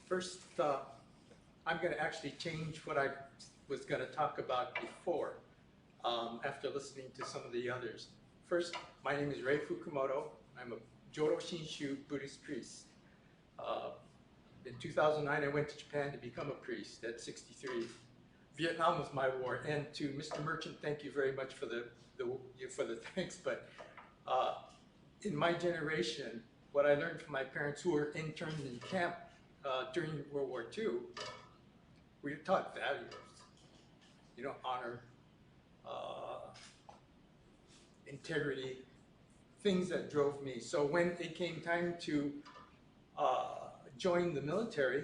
First, I'm going to actually change what I was going to talk about before, after listening to some of the others. First, my name is Reverend Fukumoto. I'm a Jodo Shinshu Buddhist priest. In 2009, I went to Japan to become a priest at 63. Vietnam was my war. And to Mr. Merchant, thank you very much for the thanks. But in my generation, what I learned from my parents who were interned in camp during World War II, we were taught values, honor, integrity, things that drove me. So when it came time to join the military,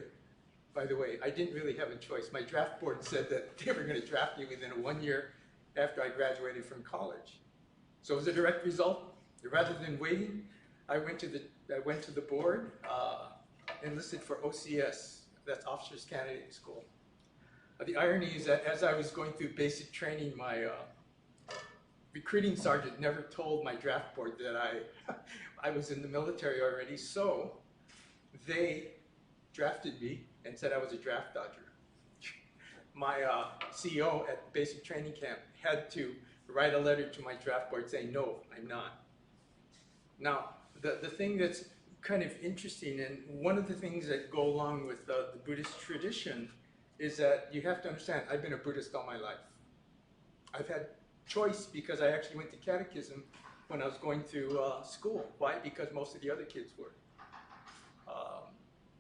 by the way, I didn't really have a choice. My draft board said that they were going to draft me within 1 year after I graduated from college. So as a direct result, rather than waiting, I went to the board, enlisted for OCS, that's Officers Candidate School. The irony is that as I was going through basic training, my recruiting sergeant never told my draft board that I was in the military already, so they drafted me and said I was a draft dodger. My CEO at basic training camp had to write a letter to my draft board saying, no, I'm not. Now, the thing that's kind of interesting, and one of the things that go along with the Buddhist tradition is that you have to understand, I've been a Buddhist all my life. I've had choice because I actually went to catechism when I was going through school. Why? Because most of the other kids were.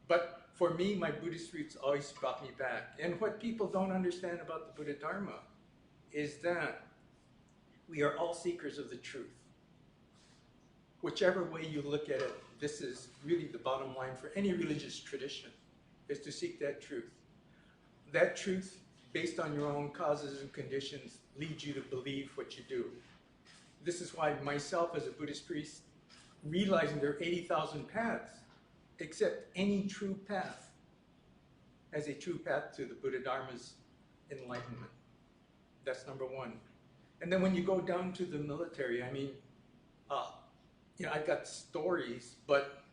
But for me, my Buddhist roots always brought me back. And what people don't understand about the Buddha Dharma is that we are all seekers of the truth. Whichever way you look at it, this is really the bottom line for any religious tradition, is to seek that truth. That truth, based on your own causes and conditions, leads you to believe what you do. This is why myself as a Buddhist priest, realizing there are 80,000 paths, accept any true path as a true path to the Buddha Dharma's enlightenment. That's number one. And then when you go down to the military, I mean, I've got stories, but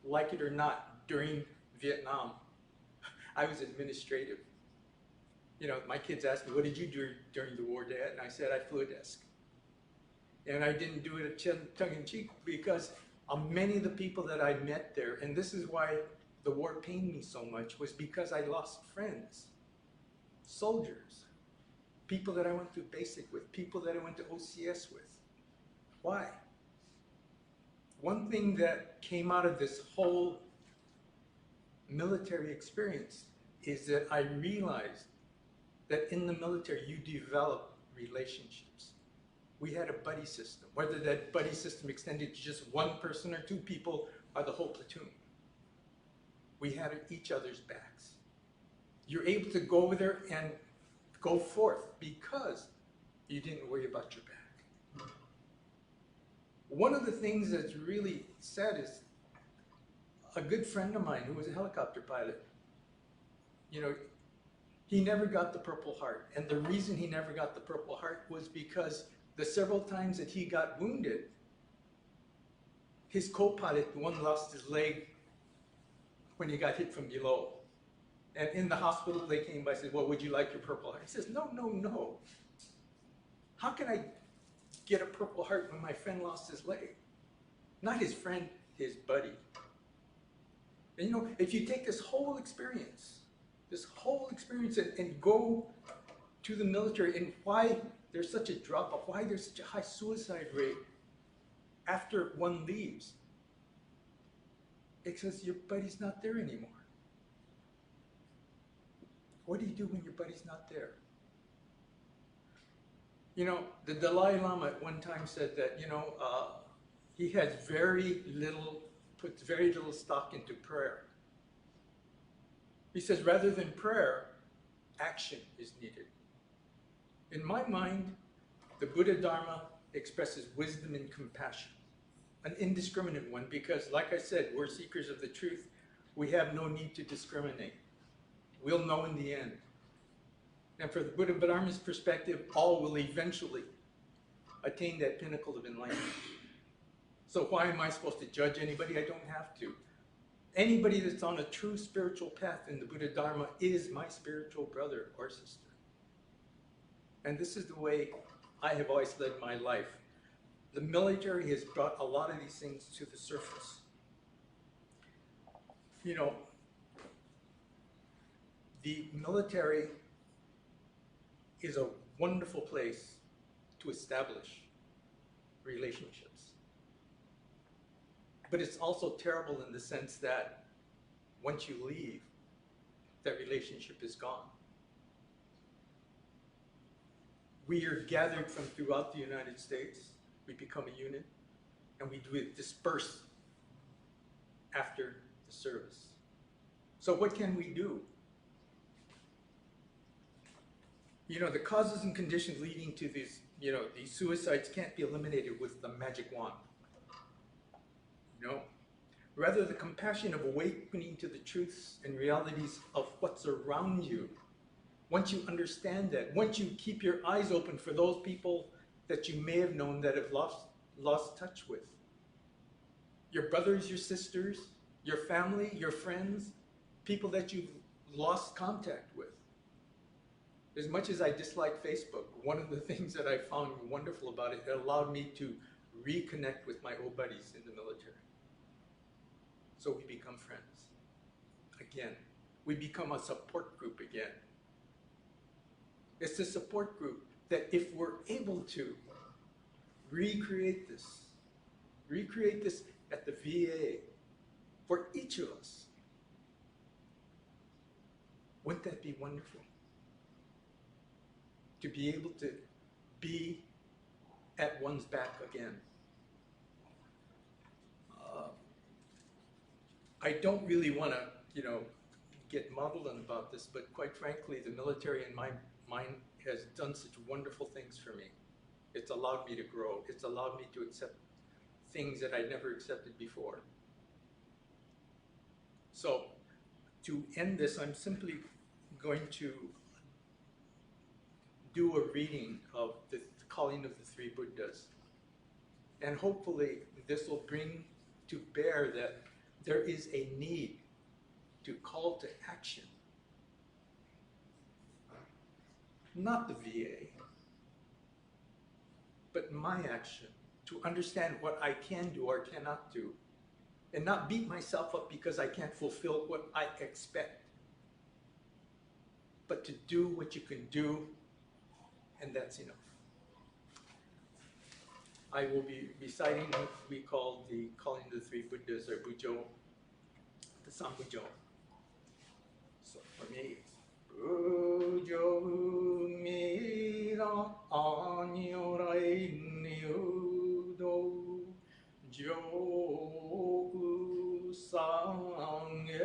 like it or not, during Vietnam, I was administrative. My kids asked me, what did you do during the war, Dad? And I said, I flew a desk. And I didn't do it tongue-in-cheek because many of the people that I met there, and this is why the war pained me so much, was because I lost friends, soldiers, people that I went through basic with, people that I went to OCS with. Why? One thing that came out of this whole military experience is that I realized that in the military you develop relationships. We had a buddy system, whether that buddy system extended to just one person or two people or the whole platoon. We had each other's backs. You're able to go over there and go forth because you didn't worry about your back. One of the things that's really sad is a good friend of mine who was a helicopter pilot, he never got the Purple Heart. And the reason he never got the Purple Heart was because the several times that he got wounded, his co-pilot, the one lost his leg when he got hit from below. And in the hospital, they came by and said, well, would you like your Purple Heart? He says, no, no, no. How can I get a Purple Heart when my friend lost his leg? Not his friend, his buddy. And if you take this whole experience and go to the military, and why there's such a drop-off, why there's such a high suicide rate after one leaves, it's because your buddy's not there anymore. What do you do when your buddy's not there? The Dalai Lama at one time said that, he has puts very little stock into prayer. He says, rather than prayer, action is needed. In my mind, the Buddha Dharma expresses wisdom and compassion, an indiscriminate one, because like I said, we're seekers of the truth. We have no need to discriminate. We'll know in the end. And for the Buddha Dharma's perspective, all will eventually attain that pinnacle of enlightenment. So why am I supposed to judge anybody? I don't have to. Anybody that's on a true spiritual path in the Buddha Dharma is my spiritual brother or sister. And this is the way I have always led my life. The military has brought a lot of these things to the surface. You know, the military is a wonderful place to establish relationships. But it's also terrible in the sense that once you leave, that relationship is gone. We are gathered from throughout the United States. We become a unit, and we disperse after the service. So what can we do? You know, the causes and conditions leading to these, these suicides can't be eliminated with the magic wand. No. Rather, the compassion of awakening to the truths and realities of what's around you. Once you understand that, once you keep your eyes open for those people that you may have known that have lost touch with. Your brothers, your sisters, your family, your friends, people that you've lost contact with. As much as I dislike Facebook, one of the things that I found wonderful about it, it allowed me to reconnect with my old buddies in the military. So we become friends again. We become a support group again. It's a support group that if we're able to recreate this at the VA for each of us, wouldn't that be wonderful? To be able to be at one's back again. I don't really want to, get maudlin about this, but quite frankly, the military in my mind has done such wonderful things for me. It's allowed me to grow. It's allowed me to accept things that I never accepted before. So, to end this, I'm simply going to do a reading of the calling of the three Buddhas. And hopefully this will bring to bear that there is a need to call to action. Not the VA, but my action, to understand what I can do or cannot do, and not beat myself up because I can't fulfill what I expect, but to do what you can do, and that's enough. I will be reciting what we call the calling of the three Buddhas, or Bujo, the Sambujo. So for me, it's Bujo Mira Anyorai Niudo Jogu Sangera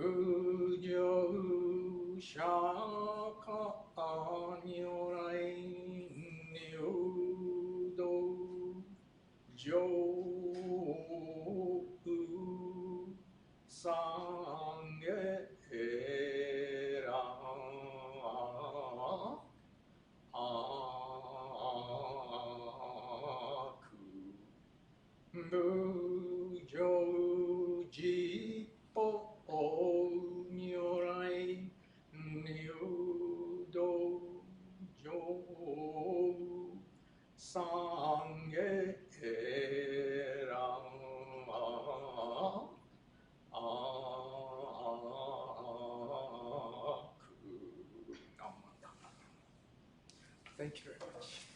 Bujo Shaka Anyorai Niudo Jogu Sangera Bujo Jipo Nyorai Niudo Jo Sangera Thank you very much.